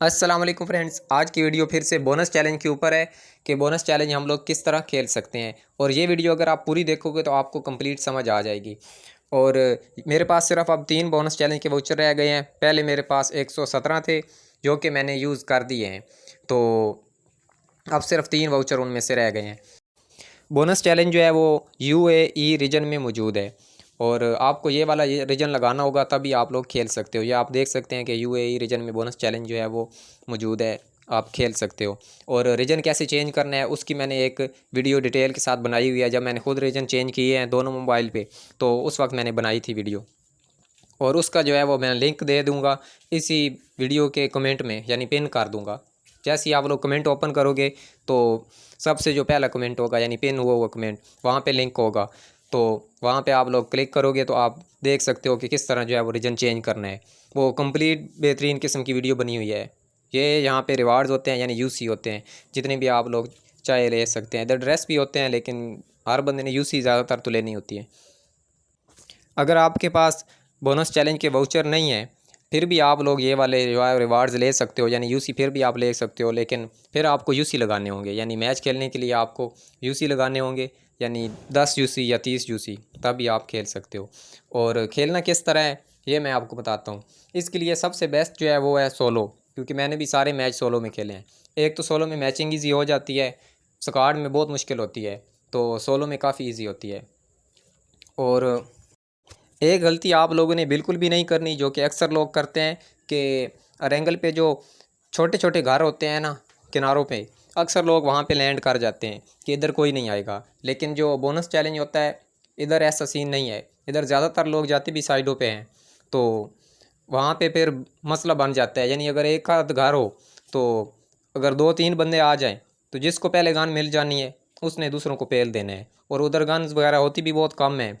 अस्सलाम वालेकुम फ्रेंड्स, आज की वीडियो फिर से बोनस चैलेंज के ऊपर है कि बोनस चैलेंज हम लोग किस तरह खेल सकते हैं। और ये वीडियो अगर आप पूरी देखोगे तो आपको कंप्लीट समझ आ जाएगी। और मेरे पास सिर्फ अब 3 बोनस चैलेंज के वाउचर रह गए हैं। पहले मेरे पास 117 थे जो कि मैंने यूज़ कर दिए हैं, तो अब सिर्फ 3 वाउचर उनमें से रह गए हैं। बोनस चैलेंज जो है वो यूएई रीजन में मौजूद है और आपको ये वाला ये रीजन लगाना होगा, तभी आप लोग खेल सकते हो। ये आप देख सकते हैं कि यूएई रीजन में बोनस चैलेंज जो है वो मौजूद है, आप खेल सकते हो। और रीजन कैसे चेंज करना है उसकी मैंने एक वीडियो डिटेल के साथ बनाई हुई है। जब मैंने खुद रीजन चेंज किए हैं दोनों मोबाइल पे, तो उस वक्त मैंने बनाई थी वीडियो, और उसका जो है वो मैं लिंक दे दूँगा इसी वीडियो के कमेंट में, यानी पिन कर दूँगा। जैसे ही आप लोग कमेंट ओपन करोगे तो सबसे जो पहला कमेंट होगा यानी पिन हुआ हुआ कमेंट, वहाँ पे लिंक होगा, तो वहाँ पे आप लोग क्लिक करोगे तो आप देख सकते हो कि किस तरह जो है वो रीजन चेंज करना है। वो कंप्लीट बेहतरीन किस्म की वीडियो बनी हुई है। ये यहाँ पे रिवार्ड्स होते हैं यानी यूसी होते हैं, जितने भी आप लोग चाहे ले सकते हैं। इधर ड्रेस भी होते हैं, लेकिन हर बंदे ने यूसी ज़्यादातर तो लेनी होती है। अगर आपके पास बोनस चैलेंज के वाउचर नहीं है, फिर भी आप लोग ये वाले रिवार्ड्स ले सकते हो, यानी यूसी फिर भी आप ले सकते हो, लेकिन फिर आपको यूसी लगाने होंगे। यानी मैच खेलने के लिए आपको यूसी लगाने होंगे, यानी 10 यूसी या 30 यूसी, तभी आप खेल सकते हो। और खेलना किस तरह है ये मैं आपको बताता हूँ। इसके लिए सबसे बेस्ट जो है वो है सोलो, क्योंकि मैंने भी सारे मैच सोलो में खेले हैं। एक तो सोलो में मैचिंग ईजी हो जाती है, स्क्वाड में बहुत मुश्किल होती है, तो सोलो में काफ़ी ईजी होती है। और एक गलती आप लोगों ने बिल्कुल भी नहीं करनी, जो कि अक्सर लोग करते हैं, कि अरेंगल पे जो छोटे छोटे घर होते हैं ना किनारों पे, अक्सर लोग वहाँ पे लैंड कर जाते हैं कि इधर कोई नहीं आएगा। लेकिन जो बोनस चैलेंज होता है, इधर ऐसा सीन नहीं है। इधर ज़्यादातर लोग जाते भी साइडों पे हैं, तो वहाँ पे फिर मसला बन जाता है। यानी अगर एक आध घर हो, तो अगर 2-3 बंदे आ जाएं, तो जिसको पहले गन मिल जानी है उसने दूसरों को पेल देना है। और उधर गन्स वगैरह होती भी बहुत कम है,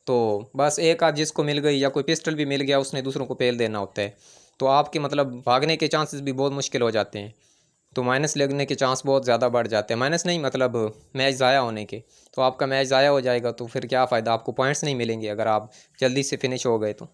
तो बस एक आध जिसको मिल गई या कोई पिस्टल भी मिल गया उसने दूसरों को पेल देना होता है। तो आपके मतलब भागने के चांसेस भी बहुत मुश्किल हो जाते हैं, तो माइनस लगने के चांस बहुत ज़्यादा बढ़ जाते हैं। माइनस नहीं, मतलब मैच ज़ाया होने के। तो आपका मैच ज़ाया हो जाएगा, तो फिर क्या फ़ायदा, आपको पॉइंट्स नहीं मिलेंगे अगर आप जल्दी से फिनिश हो गए तो।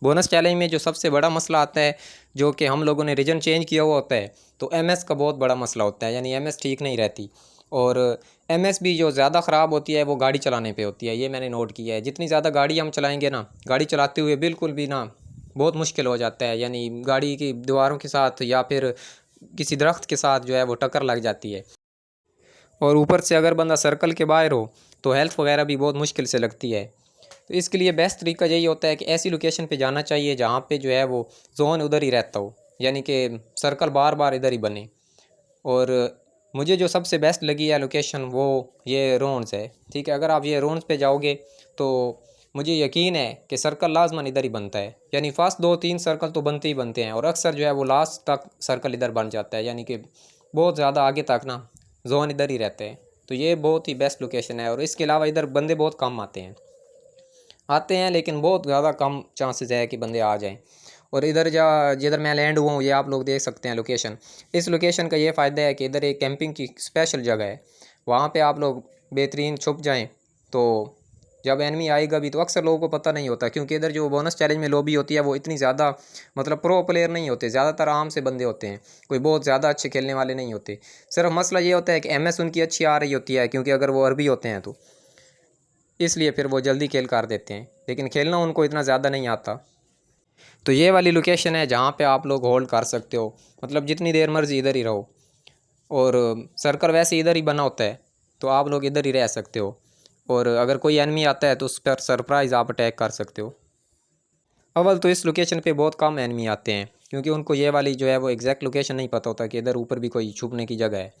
बोनस चैलेंज में जो सबसे बड़ा मसला आता है, जो कि हम लोगों ने रीजन चेंज किया हुआ होता है, तो एमएस का बहुत बड़ा मसला होता है। यानी एमएस ठीक नहीं रहती, और एमएस भी जो ज़्यादा ख़राब होती है वो गाड़ी चलाने पे होती है। ये मैंने नोट किया है। जितनी ज़्यादा गाड़ी हम चलाएंगे ना, गाड़ी चलाते हुए बिल्कुल भी ना बहुत मुश्किल हो जाता है। यानी गाड़ी की दीवारों के साथ या फिर किसी दरख्त के साथ जो है वो टक्कर लग जाती है। और ऊपर से अगर बंदा सर्कल के बाहर हो तो हेल्थ वगैरह भी बहुत मुश्किल से लगती है। तो इसके लिए बेस्ट तरीका यही होता है कि ऐसी लोकेशन पे जाना चाहिए जहाँ पे जो है वो जोन उधर ही रहता हो, यानी कि सर्कल बार बार इधर ही बने। और मुझे जो सबसे बेस्ट लगी है लोकेशन, वो ये रोन्स है। ठीक है, अगर आप ये रोन्स पे जाओगे तो मुझे यकीन है कि सर्कल लाजमन इधर ही बनता है। यानी फर्स्ट 2-3 सर्कल तो बनते ही बनते हैं, और अक्सर जो है वो लास्ट तक सर्कल इधर बन जाता है। यानी कि बहुत ज़्यादा आगे तक ना जोन इधर ही रहते हैं। तो ये बहुत ही बेस्ट लोकेशन है। और इसके अलावा इधर बंदे बहुत कम आते हैं, लेकिन बहुत ज़्यादा कम चांसेस है कि बंदे आ जाएं। और इधर जिधर मैं लैंड हुआ हूँ, ये आप लोग देख सकते हैं लोकेशन। इस लोकेशन का ये फ़ायदा है कि इधर एक कैंपिंग की स्पेशल जगह है, वहाँ पे आप लोग बेहतरीन छुप जाएं, तो जब एनिमी आएगा भी तो अक्सर लोगों को पता नहीं होता, क्योंकि इधर जो बोनस चैलेंज में लॉबी होती है वो इतनी ज़्यादा मतलब प्रो प्लेयर नहीं होते, ज़्यादातर आम से बंदे होते हैं, कोई बहुत ज़्यादा अच्छे खेलने वाले नहीं होते। सिर्फ मसला ये होता है कि एमएस उनकी अच्छी आ रही होती है, क्योंकि अगर वो अरबी होते हैं तो इसलिए फिर वो जल्दी किल कर देते हैं, लेकिन खेलना उनको इतना ज़्यादा नहीं आता। तो ये वाली लोकेशन है जहाँ पे आप लोग होल्ड कर सकते हो, मतलब जितनी देर मर्जी इधर ही रहो। और सर्कल वैसे इधर ही बना होता है, तो आप लोग इधर ही रह सकते हो। और अगर कोई एनिमी आता है तो उस पर सरप्राइज़ आप अटैक कर सकते हो। अव्वल तो इस लोकेशन पे बहुत कम एनिमी आते हैं, क्योंकि उनको ये वाली जो है वो एग्जैक्ट लोकेशन नहीं पता होता कि इधर ऊपर भी कोई छुपने की जगह है।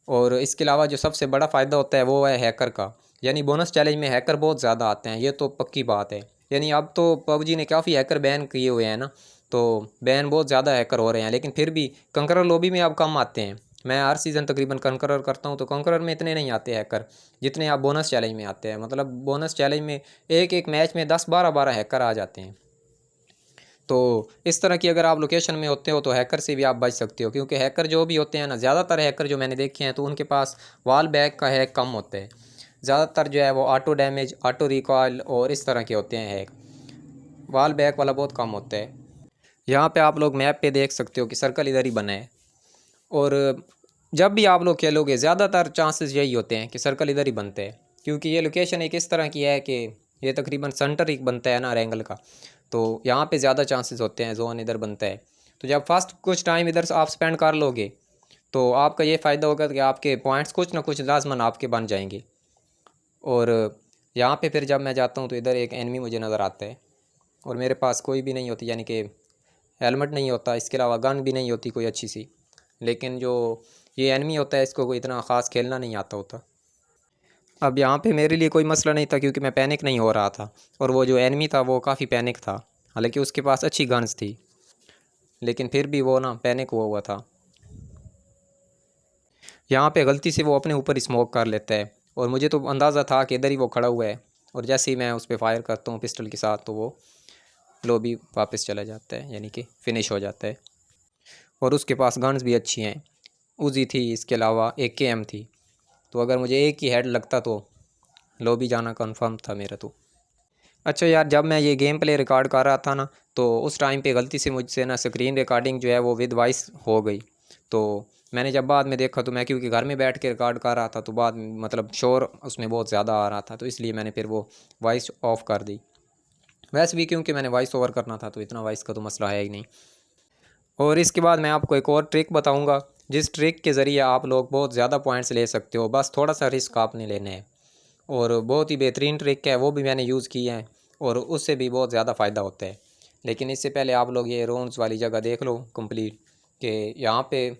और इसके अलावा जो सबसे बड़ा फ़ायदा होता है वो है हैकर का। यानी बोनस चैलेंज में हैकर बहुत ज़्यादा आते हैं, ये तो पक्की बात है। यानी अब तो पबजी ने काफ़ी हैकर बैन किए हुए हैं ना, तो बैन बहुत ज़्यादा हैकर हो रहे हैं, लेकिन फिर भी कंकरर लॉबी में अब कम आते हैं। मैं हर सीज़न तकरीबन कंकरर करता हूँ, तो कंकरर में इतने नहीं आते हैकर जितने आप बोनस चैलेंज में आते हैं। मतलब बोनस चैलेंज में एक एक मैच में 10-12 हैकर आ जाते हैं। तो इस तरह की अगर आप लोकेशन में होते हो तो हैकर से भी आप बच सकते हो, क्योंकि हैकर जो भी होते हैं ना, ज़्यादातर हैकर जो मैंने देखे हैं तो उनके पास वॉल बैक का हैक कम होता है। ज़्यादातर जो है वो ऑटो डैमेज, ऑटो रिकॉल और इस तरह के होते हैं हैक। वॉल बैक वाला बहुत कम होता है। यहाँ पे आप लोग मैप पे देख सकते हो कि सर्कल इधर ही बना है। और जब भी आप लोग खेलोगे ज़्यादातर चांसेस यही होते हैं कि सर्कल इधर ही बनते हैं, क्योंकि ये लोकेशन एक इस तरह की है कि ये तकरीबन सेंटर ही बनता है ना एंगल का, तो यहाँ पे ज़्यादा चांसेस होते हैं जोन इधर बनता है। तो जब फर्स्ट कुछ टाइम इधर से आप स्पेंड कर लोगे तो आपका ये फ़ायदा होगा कि आपके पॉइंट्स कुछ ना कुछ लाजमन आपके बन जाएंगे। और यहाँ पे फिर जब मैं जाता हूँ तो इधर एक एनिमी मुझे नज़र आता है और मेरे पास कोई भी नहीं होती, यानी कि हेलमेट नहीं होता, इसके अलावा गन भी नहीं होती कोई अच्छी सी। लेकिन जो ये एनिमी होता है इसको कोई इतना ख़ास खेलना नहीं आता होता। अब यहाँ पे मेरे लिए कोई मसला नहीं था क्योंकि मैं पैनिक नहीं हो रहा था, और वो जो एनिमी था वो काफ़ी पैनिक था, हालांकि उसके पास अच्छी गन्स थी लेकिन फिर भी वो ना पैनिक हुआ था। यहाँ पे गलती से वो अपने ऊपर स्मोक कर लेता है और मुझे तो अंदाज़ा था कि इधर ही वो खड़ा हुआ है, और जैसे ही मैं उस पर फायर करता हूँ पिस्टल के साथ तो वो लॉबी वापस चला जाता है, यानी कि फ़िनिश हो जाता है। और उसके पास गन्स भी अच्छी हैं, उजी थी, इसके अलावा एक केएम थी, तो अगर मुझे एक ही हेड लगता तो लॉबी जाना कंफर्म था मेरा तो। अच्छा यार, जब मैं ये गेम प्ले रिकॉर्ड कर रहा था ना तो उस टाइम पे गलती से मुझसे ना स्क्रीन रिकॉर्डिंग जो है वो विद वॉइस हो गई। तो मैंने जब बाद में देखा तो मैं क्योंकि घर में बैठ के रिकॉर्ड कर रहा था तो बाद में मतलब शोर उसमें बहुत ज़्यादा आ रहा था, तो इसलिए मैंने फिर वो वॉइस ऑफ कर दी। वैसे भी क्योंकि मैंने वॉइस ओवर करना था तो इतना वॉइस का तो मसला है ही नहीं। और इसके बाद मैं आपको एक और ट्रिक बताऊँगा जिस ट्रिक के ज़रिए आप लोग बहुत ज़्यादा पॉइंट्स ले सकते हो, बस थोड़ा सा रिस्क आपने लेना है। और बहुत ही बेहतरीन ट्रिक है, वो भी मैंने यूज़ की है और उससे भी बहुत ज़्यादा फ़ायदा होता है। लेकिन इससे पहले आप लोग ये रोन्स वाली जगह देख लो कंप्लीट, कि यहाँ पे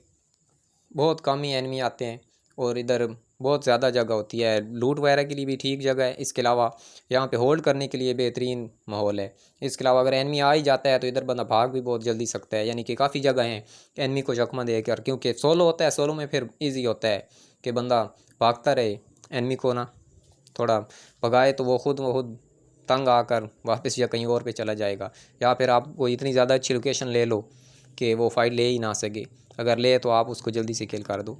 बहुत कम ही एनिमी आते हैं और इधर बहुत ज़्यादा जगह होती है, लूट वगैरह के लिए भी ठीक जगह है। इसके अलावा यहाँ पे होल्ड करने के लिए बेहतरीन माहौल है। इसके अलावा अगर एनिमी आ ही जाता है तो इधर बंदा भाग भी बहुत जल्दी सकता है, यानी कि काफ़ी जगह हैं एनिमी को चकमा देकर, क्योंकि सोलो होता है, सोलो में फिर ईजी होता है कि बंदा भागता रहे, एनिमी को ना थोड़ा भगाए तो वो खुद तंग आकर वापस या कहीं और पे चला जाएगा, या फिर आप कोई इतनी ज़्यादा अच्छी लोकेशन ले लो कि वो फाइट ले ही ना सके, अगर ले तो आप उसको जल्दी से किल कर दो।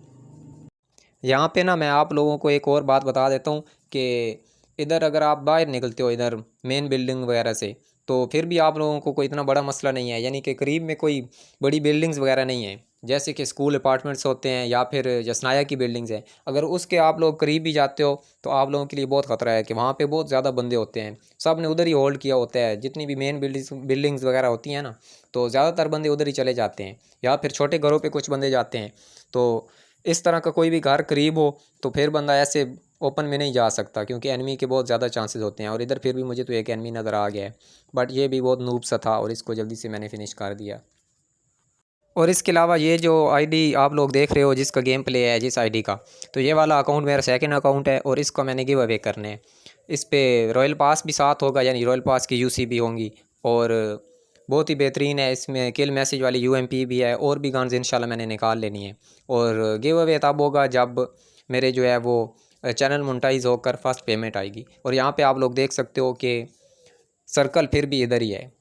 यहाँ पे ना मैं आप लोगों को एक और बात बता देता हूँ कि इधर अगर आप बाहर निकलते हो इधर मेन बिल्डिंग वगैरह से तो फिर भी आप लोगों को कोई इतना बड़ा मसला नहीं है, यानी कि करीब में कोई बड़ी बिल्डिंग्स वगैरह नहीं है जैसे कि स्कूल अपार्टमेंट्स होते हैं या फिर जसनाया की बिल्डिंग्स हैं। अगर उसके आप लोग करीब भी जाते हो तो आप लोगों के लिए बहुत ख़तरा है कि वहाँ पे बहुत ज़्यादा बंदे होते हैं, सब ने उधर ही होल्ड किया होता है, जितनी भी मेन बिल्डिंग्स वगैरह होती हैं ना तो ज़्यादातर बंदे उधर ही चले जाते हैं, या फिर छोटे घरों पर कुछ बंदे जाते हैं। तो इस तरह का कोई भी घर करीब हो तो फिर बंदा ऐसे ओपन में नहीं जा सकता क्योंकि एनिमी के बहुत ज़्यादा चांसेस होते हैं। और इधर फिर भी मुझे तो एक एनिमी नज़र आ गया है, बट ये भी बहुत नूब सा था और इसको जल्दी से मैंने फिनिश कर दिया। और इसके अलावा ये जो आईडी आप लोग देख रहे हो जिसका गेम प्ले है जिस आईडी का, तो ये वाला अकाउंट मेरा सेकंड अकाउंट है और इसको मैंने गिव अवे करने हैं। इस पर रॉयल पास भी साथ होगा, यानी रॉयल पास की यूसी भी होंगी, और बहुत ही बेहतरीन है। इसमें किल मैसेज वाली यूएमपी भी है और भी गन्स इंशाल्लाह मैंने निकाल लेनी है। और गिव अवे तब होगा जब मेरे जो है वो चैनल मोनेटाइज होकर फर्स्ट पेमेंट आएगी। और यहाँ पे आप लोग देख सकते हो कि सर्कल फिर भी इधर ही है,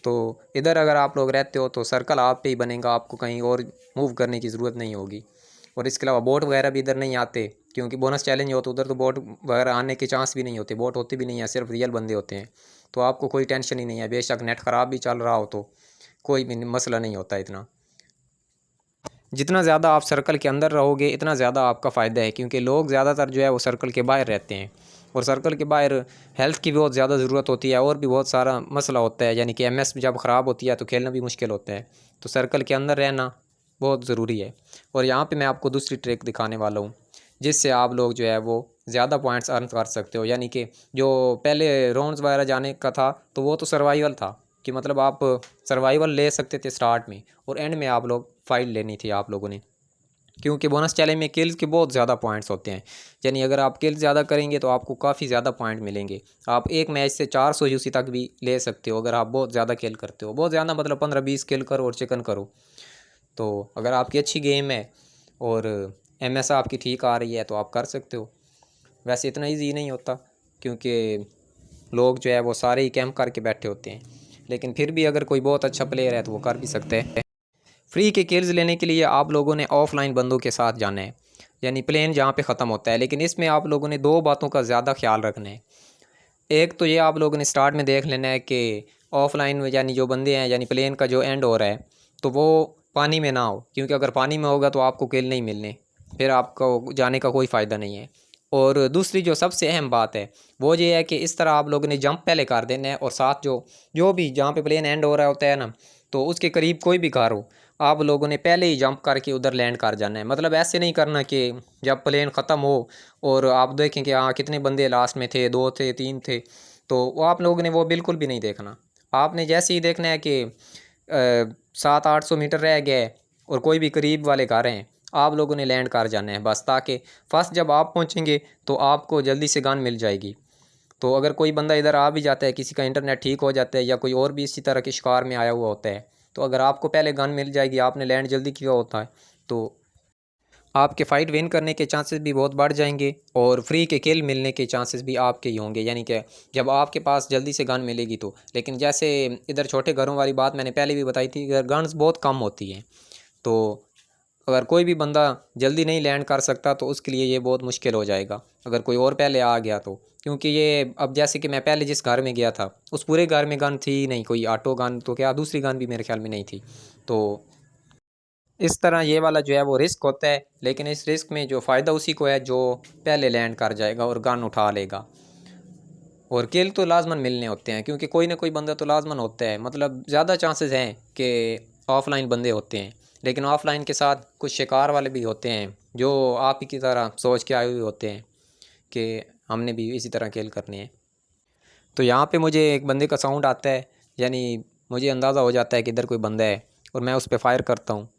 तो इधर अगर आप लोग रहते हो तो सर्कल आप पे ही बनेगा, आपको कहीं और मूव करने की ज़रूरत नहीं होगी। और इसके अलावा बोट वगैरह भी इधर नहीं आते क्योंकि बोनस चैलेंज हो तो उधर तो बोट वगैरह आने के चांस भी नहीं होते, बोट होते भी नहीं है, सिर्फ रियल बंदे होते हैं, तो आपको कोई टेंशन ही नहीं है। बेशक नेट ख़राब भी चल रहा हो तो कोई भी मसला नहीं होता इतना। जितना ज़्यादा आप सर्कल के अंदर रहोगे इतना ज़्यादा आपका फ़ायदा है, क्योंकि लोग ज़्यादातर जो है वो सर्कल के बाहर रहते हैं और सर्कल के बाहर हेल्थ की बहुत ज़्यादा ज़रूरत होती है और भी बहुत सारा मसला होता है, यानी कि एमएस जब ख़राब होती है तो खेलना भी मुश्किल होता है, तो सर्कल के अंदर रहना बहुत ज़रूरी है। और यहाँ पे मैं आपको दूसरी ट्रिक दिखाने वाला हूँ जिससे आप लोग जो है वो ज़्यादा पॉइंट्स अर्न कर सकते हो। यानी कि जो पहले राउंड्स वगैरह जाने का था तो वो तो सर्वाइवल था कि मतलब आप सर्वाइवल ले सकते थे स्टार्ट में, और एंड में आप लोग फाइट लेनी थी आप लोगों ने, क्योंकि बोनस चैलेंज में किल्स के बहुत ज़्यादा पॉइंट्स होते हैं। यानी अगर आप किल्स ज़्यादा करेंगे तो आपको काफ़ी ज़्यादा पॉइंट मिलेंगे, आप एक मैच से 400 यूसी तक भी ले सकते हो अगर आप बहुत ज़्यादा किल करते हो। बहुत ज़्यादा मतलब 15-20 किल करो और चिकन करो, तो अगर आपकी अच्छी गेम है और एमएस आपकी ठीक आ रही है तो आप कर सकते हो। वैसे इतना ईजी नहीं होता क्योंकि लोग जो है वो सारे ही कैंप करके बैठे होते हैं, लेकिन फिर भी अगर कोई बहुत अच्छा प्लेयर है तो वो कर भी सकते हैं। फ्री के किल्स लेने के लिए आप लोगों ने ऑफलाइन बंदों के साथ जाना है, यानी प्लेन जहाँ पे ख़त्म होता है। लेकिन इसमें आप लोगों ने दो बातों का ज़्यादा ख्याल रखना है। एक तो ये आप लोगों ने स्टार्ट में देख लेना है कि ऑफलाइन में यानी जो बंदे हैं यानी प्लेन का जो एंड हो रहा है तो वो पानी में ना हो, क्योंकि अगर पानी में होगा तो आपको किल नहीं मिलने, फिर आपको जाने का कोई फ़ायदा नहीं है। और दूसरी जो सबसे अहम बात है वो ये है कि इस तरह आप लोगों ने जंप पहले कर देना है, और साथ जो जो भी जहाँ पे प्लेन एंड हो रहा होता है ना, तो उसके करीब कोई भी घर हो, आप लोगों ने पहले ही जंप करके उधर लैंड कर जाना है। मतलब ऐसे नहीं करना कि जब प्लेन ख़त्म हो और आप देखें कि हाँ कितने बंदे लास्ट में थे, 2 थे 3 थे, तो वो आप लोगों ने वो बिल्कुल भी नहीं देखना। आपने जैसे ही देखना है कि 700-800 मीटर रह गया है और कोई भी करीब वाले घर हैं, आप लोगों ने लैंड कर जाना है बस, ताकि फर्स्ट जब आप पहुंचेंगे तो आपको जल्दी से गन मिल जाएगी। तो अगर कोई बंदा इधर आ भी जाता है, किसी का इंटरनेट ठीक हो जाता है या कोई और भी इसी तरह के शिकार में आया हुआ होता है, तो अगर आपको पहले गन मिल जाएगी, आपने लैंड जल्दी किया होता है, तो आपके फ़ाइट विन करने के चांसेस भी बहुत बढ़ जाएंगे और फ्री के किल मिलने के चांसेस भी आपके ही होंगे। यानी कि जब आपके पास जल्दी से गन मिलेगी तो। लेकिन जैसे इधर छोटे घरों वाली बात मैंने पहले भी बताई थी, अगर गन्स बहुत कम होती हैं तो अगर कोई भी बंदा जल्दी नहीं लैंड कर सकता तो उसके लिए ये बहुत मुश्किल हो जाएगा अगर कोई और पहले आ गया तो। क्योंकि ये अब जैसे कि मैं पहले जिस घर में गया था उस पूरे घर में गन थी ही नहीं, कोई ऑटो गन तो क्या दूसरी गन भी मेरे ख्याल में नहीं थी। तो इस तरह ये वाला जो है वो रिस्क होता है, लेकिन इस रिस्क में जो फ़ायदा उसी को है जो पहले लैंड कर जाएगा और गन उठा लेगा। और किल तो लाजमन मिलने होते हैं, क्योंकि कोई ना कोई बंदा तो लाजमन होता है। मतलब ज़्यादा चांसेस हैं कि ऑफ़लाइन बंदे होते हैं, लेकिन ऑफ़लाइन के साथ कुछ शिकार वाले भी होते हैं जो आप ही की तरह सोच के आए हुए होते हैं कि हमने भी इसी तरह किल करनी है। तो यहाँ पे मुझे एक बंदे का साउंड आता है, यानी मुझे अंदाज़ा हो जाता है कि इधर कोई बंदा है और मैं उस पर फायर करता हूँ।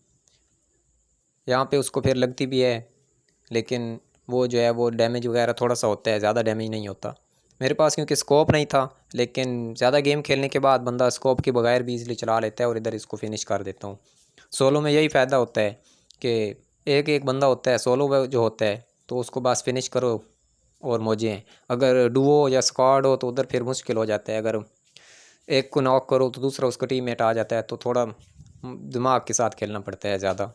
यहाँ पे उसको फिर लगती भी है, लेकिन वो जो है वो डैमेज वगैरह थोड़ा सा होता है, ज़्यादा डैमेज नहीं होता। मेरे पास क्योंकि स्कोप नहीं था, लेकिन ज़्यादा गेम खेलने के बाद बंदा स्कोप के बगैर भी इजीली चला लेता है और इधर इसको फिनिश कर देता हूँ। सोलो में यही फ़ायदा होता है कि एक एक बंदा होता है, सोलो जो होता है तो उसको बस फिनिश करो और मौजें हैं। अगर डुओ या स्क्वाड हो तो उधर फिर मुश्किल हो जाता है, अगर एक को नॉक करो तो दूसरा उसका टीममेट आ जाता है, तो थोड़ा दिमाग के साथ खेलना पड़ता है ज़्यादा।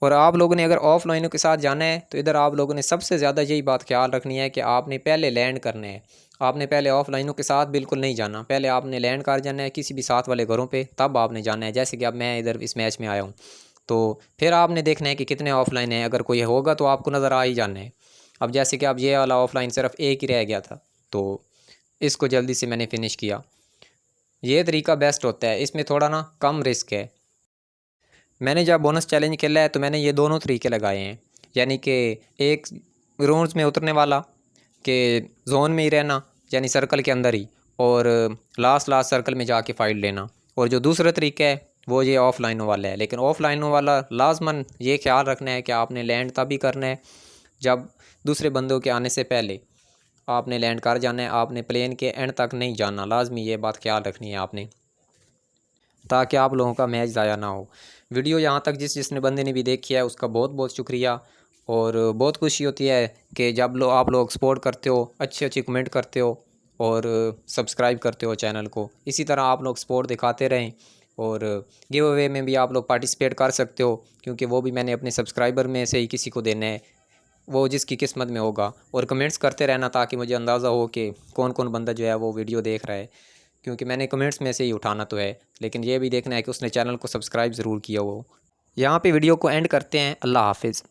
और आप लोगों ने अगर ऑफलाइनों के साथ जाना है तो इधर आप लोगों ने सबसे ज़्यादा यही बात ख्याल रखनी है कि आपने पहले लैंड करने हैं। आपने पहले ऑफलाइनों के साथ बिल्कुल नहीं जाना, पहले आपने लैंड कर जाना है किसी भी साथ वाले घरों पे, तब आपने जाना है। जैसे कि अब मैं इधर इस मैच में आया हूँ, तो फिर आपने देखना है कि कितने ऑफलाइन हैं, अगर कोई होगा तो आपको नज़र आ ही जाना है। अब जैसे कि अब ये वाला ऑफलाइन सिर्फ एक ही रह गया था, तो इसको जल्दी से मैंने फ़िनिश किया। ये तरीका बेस्ट होता है, इसमें थोड़ा ना कम रिस्क है। मैंने जब बोनस चैलेंज खेला है तो मैंने ये दोनों तरीके लगाए हैं, यानी कि एक राउंड्स में उतरने वाला कि जोन में ही रहना यानी सर्कल के अंदर ही, और लास्ट सर्कल में जाके फाइट लेना। और जो दूसरा तरीका है वो ये ऑफलाइनों वाला है, लेकिन ऑफलाइनों वाला लाजमन ये ख्याल रखना है कि आपने लैंड तभी करना है जब दूसरे बंदों के आने से पहले आपने लैंड कर जाना है। आपने प्लेन के एंड तक नहीं जाना, लाजमी ये बात ख्याल रखनी है आपने, ताकि आप लोगों का मैच ज़ाया ना हो। वीडियो यहाँ तक जिसने बंदे ने भी देखी है उसका बहुत बहुत शुक्रिया। और बहुत खुशी होती है कि जब आप लोग सपोर्ट करते हो, अच्छे अच्छे कमेंट करते हो और सब्सक्राइब करते हो चैनल को। इसी तरह आप लोग सपोर्ट दिखाते रहें और गिव अवे में भी आप लोग पार्टिसिपेट कर सकते हो, क्योंकि वो भी मैंने अपने सब्सक्राइबर में से ही किसी को देना है, वो जिसकी किस्मत में होगा। और कमेंट्स करते रहना ताकि मुझे अंदाज़ा हो कि कौन कौन बंदा जो है वो वीडियो देख रहा है, क्योंकि मैंने कमेंट्स में से ही उठाना तो है, लेकिन ये भी देखना है कि उसने चैनल को सब्सक्राइब ज़रूर किया हो। यहाँ पे वीडियो को एंड करते हैं। अल्लाह हाफिज़।